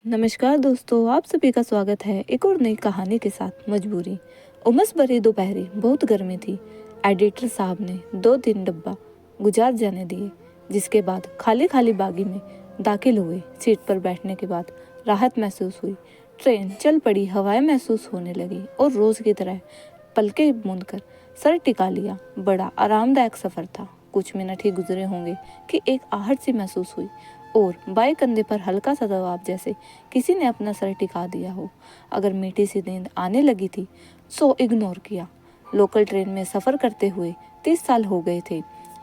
नमस्कार दोस्तों, आप सभी का स्वागत है एक और नई कहानी के साथ। मजबूरी। उमस भरी दोपहरी, बहुत गर्मी थी। एडिटर साहब ने 2-3 डब्बा गुजार जाने दिए, जिसके बाद खाली खाली बागी में दाखिल हुए। सीट पर बैठने के बाद राहत महसूस हुई। ट्रेन चल पड़ी, हवाएं महसूस होने लगी और रोज की तरह पलके मूंद कर सर टिका लिया। बड़ा आरामदायक सफर था। कुछ मिनट ही गुजरे होंगे कि एक आहट सी महसूस हुई और बाएं कंधे पर हल्का सा दबाव, जैसे किसी ने अपना सर टिका दिया हो। अगर मीठी सी नींद आने लगी थी सो इग्नोर किया। लोकल ट्रेन में सफ़र करते हुए 30 साल हो गए थे।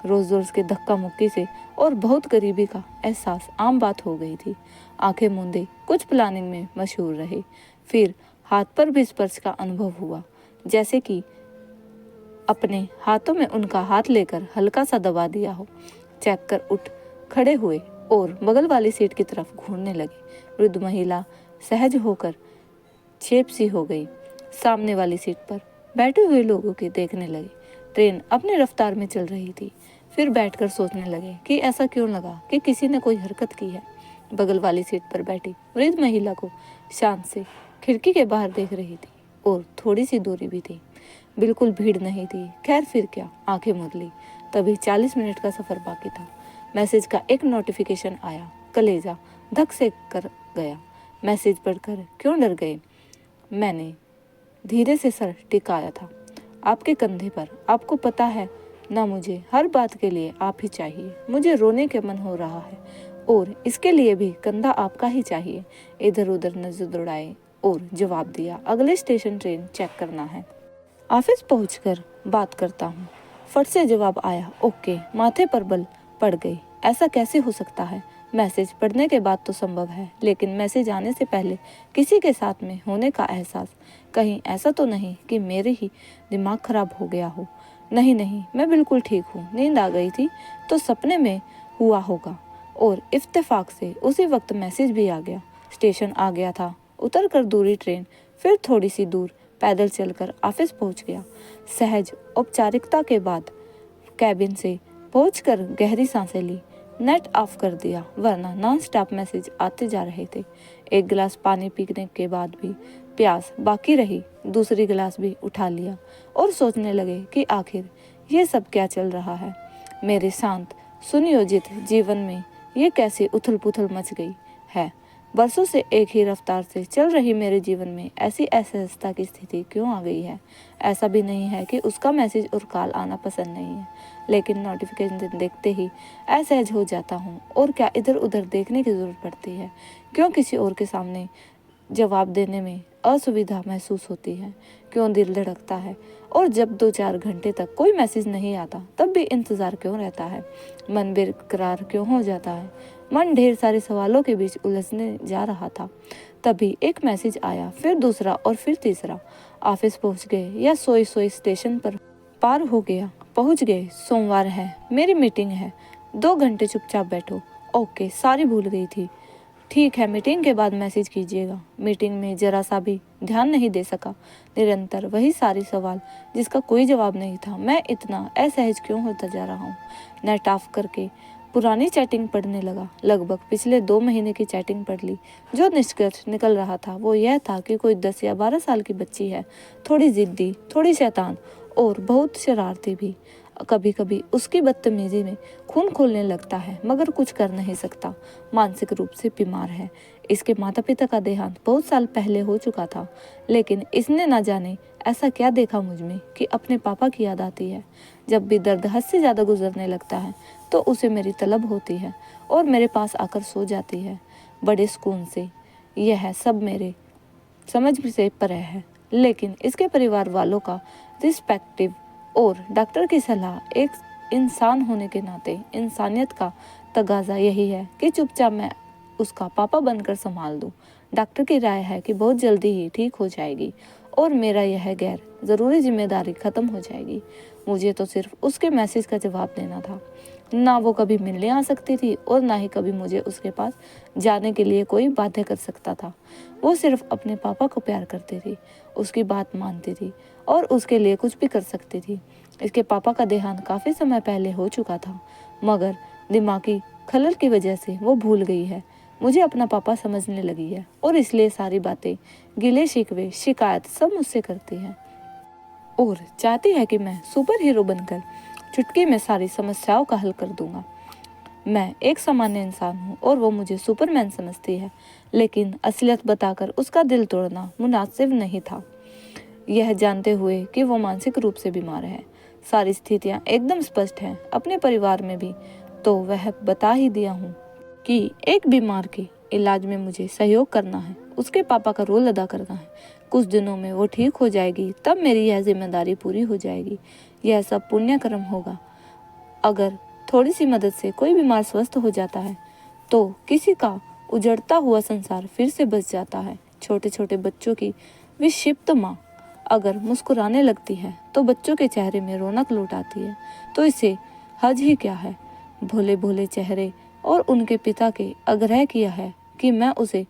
रोज रोज के धक्का मुक्की से और बहुत गरीबी का एहसास आम बात हो गई थी। आंखें मूंदे कुछ प्लानिंग में मशहूर रहे। फिर हाथ पर भी स्पर्श का अनुभव हुआ, जैसे कि अपने हाथों में उनका हाथ लेकर हल्का सा दबा दिया हो। चेक कर उठ खड़े हुए और बगल वाली सीट की तरफ घूरने लगे। वृद्ध महिला सहज होकर चेप सी हो गई। सामने वाली सीट पर बैठे हुए लोगों की देखने लगी। ट्रेन अपनी रफ्तार में चल रही थी। फिर बैठकर सोचने लगे कि ऐसा क्यों लगा कि किसी ने कोई हरकत की है। बगल वाली सीट पर बैठी वृद्ध महिला को शांत से खिड़की के बाहर देख रही थी और थोड़ी सी दूरी भी थी। बिल्कुल भीड़ नहीं थी। खैर फिर क्या, आंखें मूंद ली। तभी 40 मिनट का सफर बाकी था। मैसेज का एक नोटिफिकेशन आया। कलेजा धक से कर गया। मैसेज पढ़कर क्यों डर गए? मैंने धीरे से सर टिकाया था आपके कंधे पर। आपको पता है ना, मुझे हर बात के लिए आप ही चाहिए। मुझे रोने के मन हो रहा है और इसके लिए भी कंधा आपका ही चाहिए। इधर उधर नजर दौड़ाए और जवाब दिया, अगले स्टेशन ट्रेन चेक करना है। ऑफिस पहुंचकर बात करता हूँ। फट से जवाब आया, ओके। माथे पर बल पड़ गई। ऐसा कैसे हो सकता है? मैसेज पढ़ने के बाद तो संभव है, लेकिन मैसेज आने से पहले किसी के साथ में होने का एहसास। कहीं ऐसा तो नहीं कि मेरे ही दिमाग खराब हो गया हो? नहीं नहीं, मैं बिल्कुल ठीक हूँ। नींद आ गई थी तो सपने में हुआ होगा। और इत्तेफाक से उसी वक्त मैसेज भी आ गया। स्टेशन आ गया था। उतर कर दूरी ट्रेन, फिर थोड़ी सी दूर पैदल चलकर ऑफिस पहुंच गया। सहज औपचारिकता के बाद कैबिन से पहुंचकर गहरी सांसें ली। नेट ऑफ कर दिया, वरना नॉन स्टॉप मैसेज आते जा रहे थे। एक गिलास पानी पीने के बाद भी प्यास बाकी रही। दूसरी गिलास भी उठा लिया और सोचने लगे कि आखिर ये सब क्या चल रहा है। मेरे शांत सुनियोजित जीवन में ये कैसे उथल पुथल मच गई है। बरसों से एक ही रफ्तार से चल रही मेरे जीवन में ऐसी असहजता की स्थिति क्यों आ गई है? ऐसा भी नहीं है कि उसका मैसेज और कॉल आना पसंद नहीं है, लेकिन नोटिफिकेशन देखते ही असहज हो जाता हूँ। और क्या इधर उधर देखने की जरूरत पड़ती है? क्यों किसी और के सामने जवाब देने में असुविधा महसूस होती है? क्यों दिल धड़कता है? और जब 2-4 घंटे तक कोई मैसेज नहीं आता तब भी इंतज़ार क्यों रहता है? मन बेकरार क्यों हो जाता है? मन ढेर सारे सवालों के बीच उलझने जा रहा था। तभी एक मैसेज आया, फिर दूसरा और फिर तीसरा। ऑफिस पहुंच गए या सोई सोई स्टेशन पर पार हो गया। पहुंच गए, सोमवार है, मेरी मीटिंग है। 2 घंटे चुपचाप बैठो। ओके, सारी भूल गई थी। ठीक है, मीटिंग के बाद मैसेज कीजिएगा। मीटिंग में जरा सा भी ध्यान नहीं दे सका। निरंतर वही सारे सवाल जिसका कोई जवाब नहीं था। मैं इतना असहज क्यों होता जा रहा हूँ? नेट ऑफ करके पुरानी चैटिंग पढ़ने लगा। लगभग पिछले 2 महीने की चैटिंग पढ़ ली। जो निष्कर्ष निकल रहा था वो यह था कि कोई 10 या 12 साल की बच्ची है, थोड़ी जिद्दी, थोड़ी शैतान और बहुत शरारती भी। कभी कभी उसकी बदतमीजी में खून खोलने लगता है, मगर कुछ कर नहीं सकता। मानसिक रूप से बीमार है। इसके माता पिता का देहांत बहुत साल पहले हो चुका था, लेकिन इसने ना जाने ऐसा क्या देखा मुझ में कि अपने पापा की याद आती है। जब भी दर्द हद से ज़्यादा गुजरने लगता है तो उसे मेरी तलब होती है और मेरे पास आकर सो जाती है, बड़े सुकून से। यह सब मेरे समझ से परे है, लेकिन इसके परिवार वालों का रिस्पेक्टिव और डॉक्टर की सलाह, एक इंसान होने के नाते इंसानियत का तगाजा यही है कि चुपचाप मैं उसका पापा बनकर संभाल दूं। डॉक्टर की राय है कि बहुत जल्दी ही ठीक हो जाएगी और मेरा यह गैर ज़रूरी जिम्मेदारी ख़त्म हो जाएगी। मुझे तो सिर्फ उसके मैसेज का जवाब देना था। ना वो कभी मिलने आ सकती थी और ना ही कभी मुझे उसके पास जाने के लिए कोई बाध्य कर सकता था। वो सिर्फ अपने पापा को प्यार करती थी, उसकी बात मानती थी और उसके लिए कुछ भी कर सकती थी। इसके पापा का देहांत काफ़ी समय पहले हो चुका था, मगर दिमागी खलल की वजह से वो भूल गई है। मुझे अपना पापा समझने लगी है और इसलिए सारी बातें, गिले शिकवे, शिकायत सब मुझसे करती है और चाहती है कि मैं सुपर हीरो बनकर चुटकी में सारी समस्याओं का हल कर दूंगा। मैं एक सामान्य इंसान हूँ और वो मुझे सुपरमैन समझती है, लेकिन असलियत बताकर उसका दिल तोड़ना मुनासिब नहीं था, यह जानते हुए कि वो मानसिक रूप से बीमार है। सारी स्थितियाँ एकदम स्पष्ट हैं, अपने परिवार में भी तो वह बता ही दिया हूँ कि एक बीमार के इलाज में मुझे सहयोग करना है, उसके पापा का रोल अदा करना है। कुछ दिनों में वो ठीक हो जाएगी, तब मेरी यह जिम्मेदारी पूरी हो जाएगी। यह सब पुण्य कर्म होगा। अगर थोड़ी सी मदद से कोई बीमार स्वस्थ हो जाता है तो किसी का उजड़ता हुआ संसार फिर से बच जाता है। छोटे छोटे बच्चों की विक्षिप्त माँ अगर मुस्कुराने लगती है तो बच्चों के चेहरे में रौनक लौट आती है, तो इसे हज ही क्या है। भोले भोले चेहरे और उनके पिता के आग्रह किया है कि मैं उसे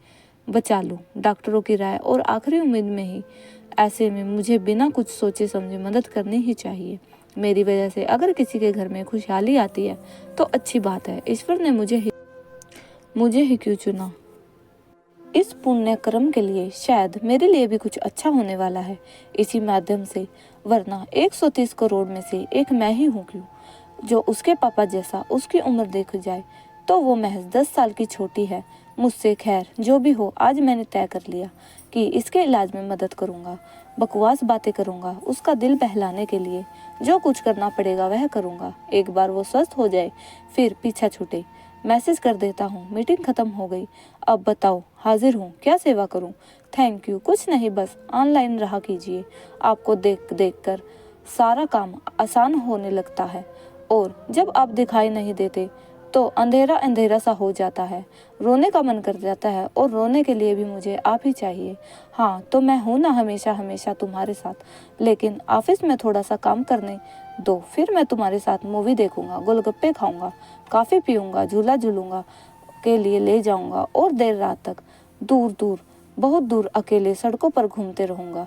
बचा लूं, डॉक्टरों की राय और आखिरी उम्मीद में ही। ऐसे में मुझे बिना कुछ सोचे समझे मदद करनी ही चाहिए। मेरी वजह से अगर किसी के घर में खुशहाली आती है तो अच्छी बात है। ईश्वर ने मुझे ही क्यों चुना इस पुण्य कर्म के लिए? शायद मेरे लिए भी कुछ अच्छा होने वाला है इसी माध्यम से, वरना 130 करोड़ में से एक मैं ही हूँ क्यों, जो उसके पापा जैसा। उसकी उम्र देखी जाए तो वो महज 10 साल की छोटी है मुझसे। खैर जो भी हो, आज मैंने तय कर लिया कि इसके इलाज में मदद करूंगा, बकवास बातें करूंगा, उसका दिल बहलाने के लिए जो कुछ करना पड़ेगा वह करूंगा। एक बार वो स्वस्थ हो जाए फिर पीछा छूटे। मैसेज कर देता हूँ, मीटिंग खत्म हो गई, अब बताओ, हाजिर हूँ, क्या सेवा करूँ? Thank you. कुछ नहीं, बस ऑनलाइन रहा कीजिए। आपको देख देख कर सारा काम आसान होने लगता है और जब आप दिखाई नहीं देते तो अंधेरा अंधेरा सा हो जाता है, रोने का मन कर जाता है और रोने के लिए भी मुझे आप ही चाहिए। हाँ तो मैं हूँ ना हमेशा हमेशा तुम्हारे साथ, लेकिन ऑफिस में थोड़ा सा काम करने दो, फिर मैं तुम्हारे साथ मूवी देखूंगा, गोलगप्पे खाऊंगा, कॉफी पीऊंगा, झूला झूलूंगा के लिए ले जाऊंगा और देर रात तक दूर दूर बहुत दूर अकेले सड़कों पर घूमते रहूंगा।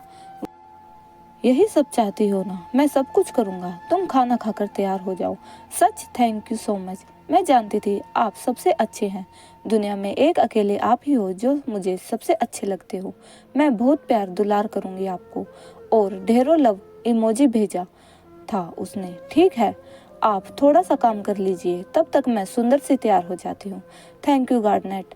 यही सब चाहती हो ना? मैं सब कुछ करूंगा, तुम खाना खाकर तैयार हो जाओ। सच थैंक यू सो मच। मैं जानती थी आप सबसे अच्छे हैं, दुनिया में एक अकेले आप ही हो जो मुझे सबसे अच्छे लगते हो। मैं बहुत प्यार दुलार करूंगी आपको। और ढेरों लव इमोजी भेजा था उसने। ठीक है, आप थोड़ा सा काम कर लीजिए, तब तक मैं सुंदर से तैयार हो जाती हूँ। Thank you गार्डनेट।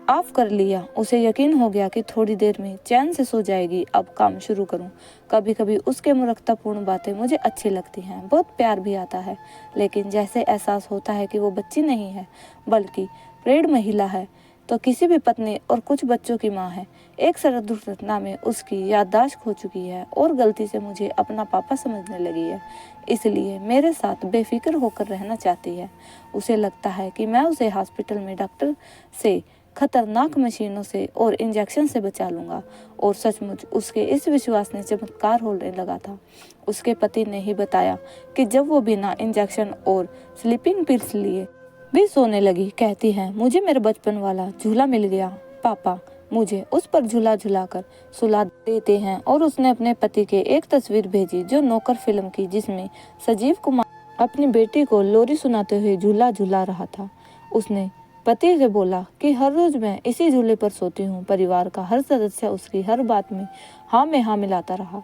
ऑफ कर लिया। उसे यकीन हो गया कि थोड़ी देर में चैन से सो जाएगी। अब काम शुरू करूं। कभी कभी उसके मूर्खतापूर्ण बातें मुझे अच्छी लगती हैं, बहुत प्यार भी आता है, लेकिन जैसे एहसास होता है कि वो बच्ची नहीं है बल्कि प्रेड महिला है, तो किसी भी पत्नी और कुछ बच्चों की माँ है। एक सड़क दुर्घटना में उसकी याददाश्त खो चुकी है और गलती से मुझे अपना पापा समझने लगी है, इसलिए मेरे साथ बेफिक्र होकर रहना चाहती है। उसे लगता है कि मैं उसे हॉस्पिटल में डॉक्टर से, खतरनाक मशीनों से और इंजेक्शन से बचा लूंगा। और सचमुच उसके इस विश्वास ने चमत्कार होने लगा था। उसके पति ने ही बताया कि जब वो बिना इंजेक्शन और स्लीपिंग पिल्स लिए भी सोने लगी, कहती है मुझे मेरा बचपन वाला झूला मिल गया। पापा मुझे उस पर झूला झुलाकर सुला देते हैं। और उसने अपने पति के एक तस्वीर भेजी जो नौकर फिल्म की, जिसमें संजीव कुमार अपनी बेटी को लोरी सुनाते हुए झूला झूला रहा था। उसने पति से बोला कि हर रोज मैं इसी झूले पर सोती हूँ। परिवार का हर सदस्य उसकी हर बात में हाँ मिलाता रहा,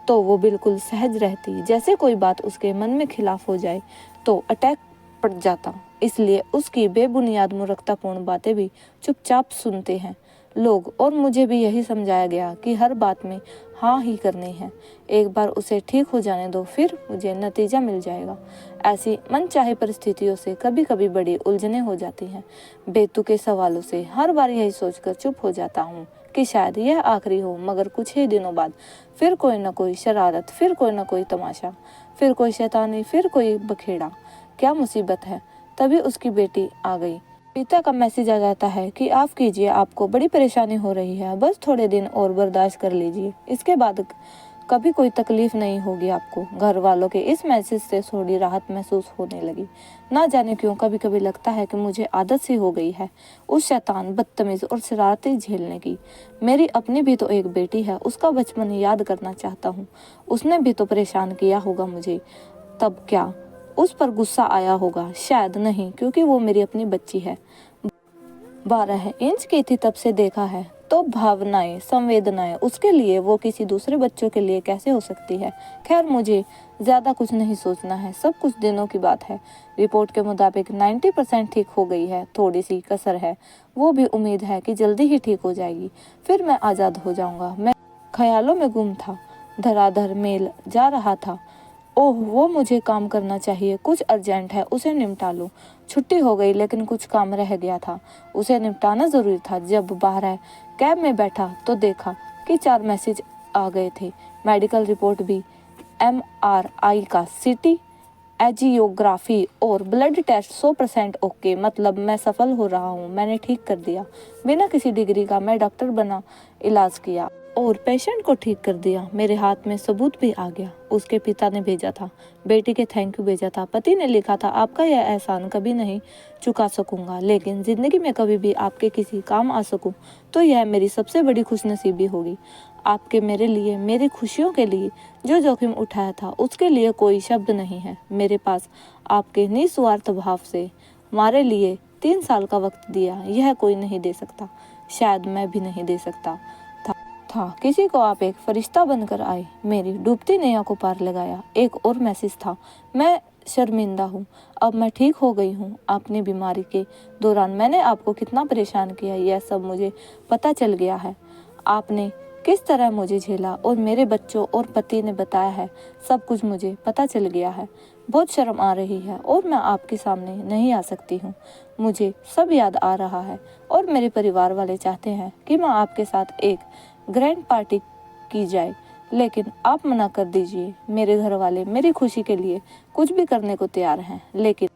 तो वो बिल्कुल सहज रहती। जैसे कोई बात उसके मन में खिलाफ हो जाए तो अटैक पड़ जाता, इसलिए उसकी बेबुनियाद मूर्खतापूर्ण बातें भी चुपचाप सुनते हैं लोग। और मुझे भी यही समझाया गया कि हर बात में हाँ ही करनी है। एक बार उसे ठीक हो जाने दो, फिर मुझे नतीजा मिल जाएगा। ऐसी मनचाही परिस्थितियों से कभी कभी बड़ी उलझनें हो जाती हैं। बेतुके सवालों से हर बार यही सोचकर चुप हो जाता हूँ कि शायद यह आखिरी हो, मगर कुछ ही दिनों बाद फिर कोई न कोई शरारत, फिर कोई न कोई तमाशा, फिर कोई शैतानी, फिर कोई बखेड़ा। क्या मुसीबत है? तभी उसकी बेटी आ गई। पिता का मैसेज आ जाता है कि आप कीजिए, आपको बड़ी परेशानी हो रही है, बस थोड़े दिन और बर्दाश्त कर लीजिए, इसके बाद कभी कोई तकलीफ नहीं होगी आपको। घर वालों के इस मैसेज से थोड़ी राहत महसूस होने लगी। ना जाने क्यों कभी कभी लगता है कि मुझे आदत सी हो गई है उस शैतान, बदतमीज और शरारतें झेलने की। मेरी अपनी भी तो एक बेटी है, उसका बचपन याद करना चाहता हूँ। उसने भी तो परेशान किया होगा मुझे, तब क्या उस पर गुस्सा आया होगा? शायद नहीं, क्योंकि वो मेरी अपनी बच्ची है। 12 इंच की थी तब से देखा है, तो भावनाएं, संवेदनाएं उसके लिए वो किसी दूसरे बच्चों के लिए कैसे हो सकती है। खैर, मुझे ज़्यादा कुछ नहीं सोचना है, सब कुछ दिनों की बात है। रिपोर्ट के मुताबिक 90% ठीक हो गई है, थोड़ी सी कसर है, वो भी उम्मीद है कि जल्दी ही ठीक हो जाएगी, फिर मैं आज़ाद हो जाऊंगा। मैं ख्यालों में गुम था, धराधर मेल जा रहा था। ओह, वो मुझे काम करना चाहिए, कुछ अर्जेंट है, उसे निपटा लूं। छुट्टी हो गई लेकिन कुछ काम रह गया था, उसे निपटाना ज़रूरी था। जब बाहर कैब में बैठा तो देखा कि 4 मैसेज आ गए थे। मेडिकल रिपोर्ट भी, MRI का CT, एजियोग्राफी और ब्लड टेस्ट 100% ओके। मतलब मैं सफल हो रहा हूँ, मैंने ठीक कर दिया। बिना किसी डिग्री का मैं डॉक्टर बना, इलाज किया और पेशेंट को ठीक कर दिया। मेरे हाथ में सबूत भी आ गया। उसके पिता ने भेजा था, बेटी के थैंक यू भेजा था। पति ने लिखा था, आपका यह एहसान कभी नहीं चुका सकूंगा, लेकिन जिंदगी में कभी भी आपके किसी काम आ सकूं तो यह मेरी सबसे बड़ी खुशनसीबी होगी। आपके मेरे लिए, मेरी खुशियों के लिए जो जोखिम उठाया था उसके लिए कोई शब्द नहीं है मेरे पास। आपके निस्वार्थ भाव से हमारे लिए 3 साल का वक्त दिया, यह कोई नहीं दे सकता, शायद मैं भी नहीं दे सकता था। किसी को आप एक फरिश्ता बनकर आए, मेरी डूबती नैया को पार लगाया। एक और मैसेज था, मैं शर्मिंदा हूँ, अब मैं ठीक हो गई हूँ। अपनी बीमारी के दौरान मैंने आपको कितना परेशान किया, यह सब मुझे पता चल गया है। आपने किस तरह मुझे झेला और मेरे बच्चों और पति ने बताया है, सब कुछ मुझे पता चल गया है। बहुत शर्म आ रही है और मैं आपके सामने नहीं आ सकती हूँ। मुझे सब याद आ रहा है और मेरे परिवार वाले चाहते हैं कि मैं आपके साथ एक ग्रैंड पार्टी की जाए, लेकिन आप मना कर दीजिए। मेरे घर वाले मेरी खुशी के लिए कुछ भी करने को तैयार हैं, लेकिन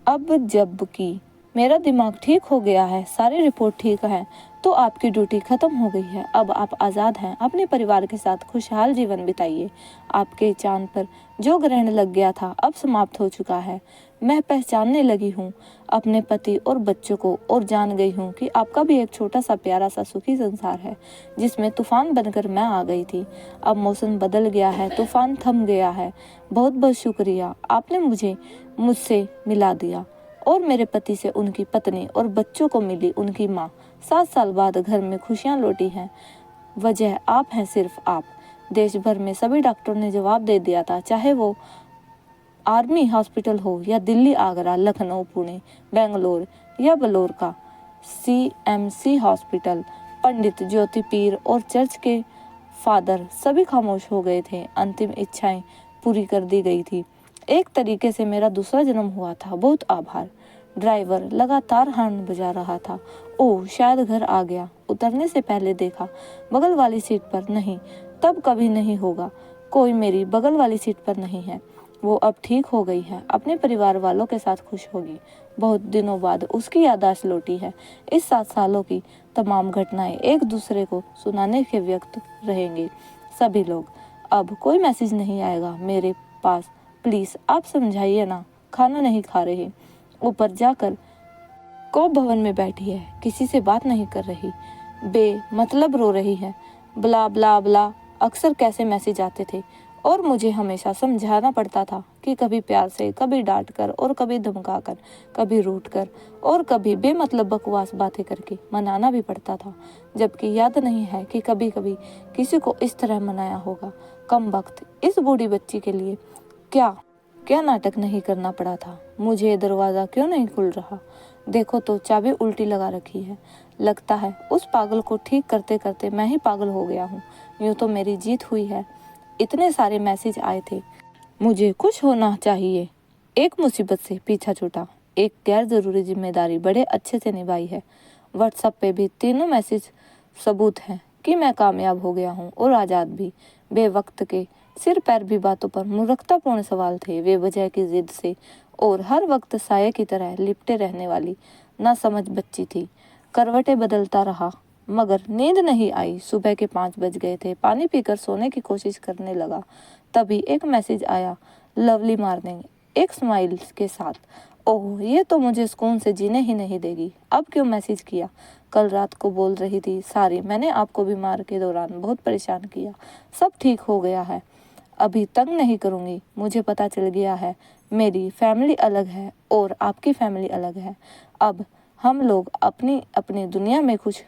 अब जबकि मेरा दिमाग ठीक हो गया है, सारी रिपोर्ट ठीक है, तो आपकी ड्यूटी खत्म हो गई है। अब आप आज़ाद हैं, अपने परिवार के साथ खुशहाल जीवन बिताइए। आपके चांद पर जो ग्रहण लग गया था अब समाप्त हो चुका है। मैं पहचानने लगी हूँ अपने पति और बच्चों को और जान गई हूँ कि आपका भी एक छोटा सा प्यारा सा सुखी संसार है जिसमें तूफान बनकर मैं आ गई थी। अब मौसम बदल गया है, तूफान थम गया है। बहुत बहुत शुक्रिया, आपने मुझे मुझसे मिला दिया और मेरे पति से उनकी पत्नी और बच्चों को मिली उनकी माँ। 7 साल बाद घर में खुशियाँ लौटी हैं। वजह आप हैं, सिर्फ आप। देश भर में सभी डॉक्टरों ने जवाब दे दिया था, चाहे वो आर्मी हॉस्पिटल हो या दिल्ली, आगरा, लखनऊ, पुणे, बेंगलोर या बलौर का CMC हॉस्पिटल। पंडित, ज्योति पीर और चर्च के फादर सभी खामोश हो गए थे। अंतिम इच्छाएं पूरी कर दी गई थी। एक तरीके से मेरा दूसरा जन्म हुआ था। बहुत आभार। ड्राइवर लगातार हॉर्न बजा रहा था। ओह, शायद घर आ गया। उतरने से पहले देखा, बगल वाली सीट पर नहीं, तब कभी नहीं होगा। कोई मेरी बगल वाली सीट पर नहीं है। वो अब ठीक हो गई है, अपने परिवार वालों के साथ खुश होगी। बहुत दिनों बाद उसकी याददाश्त लौटी है। इस 7 सालों की तमाम घटनाएं एक दूसरे को सुनाने के व्यक्त रहेंगे सभी लोग। अब कोई मैसेज नहीं आएगा मेरे पास, प्लीज आप समझाइए ना। खाना नहीं खा रही, ऊपर जाकर को भवन में बैठी है, किसी से बात नहीं कर रही, मतलब रो रही है। ब्ला ब्ला ब्ला अक्सर कैसे मैसेज आते थे और मुझे हमेशा समझाना पड़ता था कि कभी प्यार से, कभी डांट कर और कभी धमका कर, कभी रूठ कर और कभी बेमतलब बकवास बातें करके मनाना भी पड़ता था। जबकि याद नहीं है कि कभी कभी किसी को इस तरह मनाया होगा। कम वक्त इस बूढ़ी बच्ची के लिए क्या क्या नाटक नहीं करना पड़ा था। मुझे दरवाज़ा क्यों नहीं खुल रहा? देखो तो चाबी उल्टी लगा रखी है। लगता है उस पागल को ठीक करते करते मैं ही पागल हो गया हूँ। यूँ तो मेरी जीत हुई है। इतने सारे मैसेज आए थे, मुझे खुश होना चाहिए। एक मुसीबत से पीछा छूटा, एक गैर ज़रूरी जिम्मेदारी बड़े अच्छे से निभाई है। व्हाट्सएप पे भी तीनों मैसेज सबूत हैं कि मैं कामयाब हो गया हूँ और आज़ाद भी। बेवक्त के सिर पैर भी बातों पर मूर्खतापूर्ण सवाल थे, बेवजह की जिद से और हर वक्त साये की तरह लिपटे रहने वाली ना समझ बच्ची थी। करवटें बदलता रहा मगर नींद नहीं आई। सुबह के 5 बज गए थे। पानी पीकर सोने की कोशिश करने लगा, तभी एक मैसेज आया, लवली मॉर्निंग, एक स्माइल के साथ। ओह, ये तो मुझे सुकून से जीने ही नहीं देगी। अब क्यों मैसेज किया? कल रात को बोल रही थी, सारी मैंने आपको बीमार के दौरान बहुत परेशान किया, सब ठीक हो गया है, अभी तंग नहीं करूँगी। मुझे पता चल गया है मेरी फैमिली अलग है और आपकी फैमिली अलग है। अब हम लोग अपनी अपनी दुनिया में खुश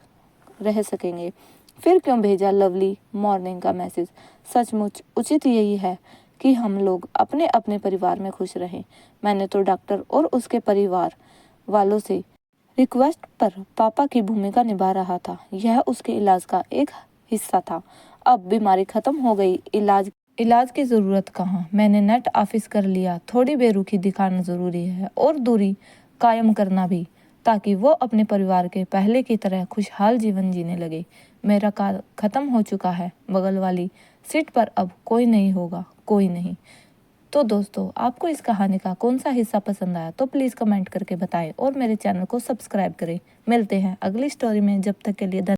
रह सकेंगे। फिर क्यों भेजा लवली मॉर्निंग का मैसेज। सचमुच उचित यही है कि हम लोग अपने अपने परिवार में खुश रहें। मैंने तो डॉक्टर और उसके परिवार वालों से रिक्वेस्ट पर पापा की भूमिका निभा रहा था। यह उसके इलाज का एक हिस्सा था। अब बीमारी खत्म हो गई, इलाज की ज़रूरत कहाँ। मैंने नेट ऑफिस कर लिया। थोड़ी बेरुखी दिखाना ज़रूरी है और दूरी कायम करना भी, ताकि वो अपने परिवार के पहले की तरह खुशहाल जीवन जीने लगे। मेरा काल ख़त्म हो चुका है। बगल वाली सीट पर अब कोई नहीं होगा, कोई नहीं। तो दोस्तों, आपको इस कहानी का कौन सा हिस्सा पसंद आया तो प्लीज़ कमेंट करके बताएं और मेरे चैनल को सब्सक्राइब करें। मिलते हैं अगली स्टोरी में, जब तक के लिए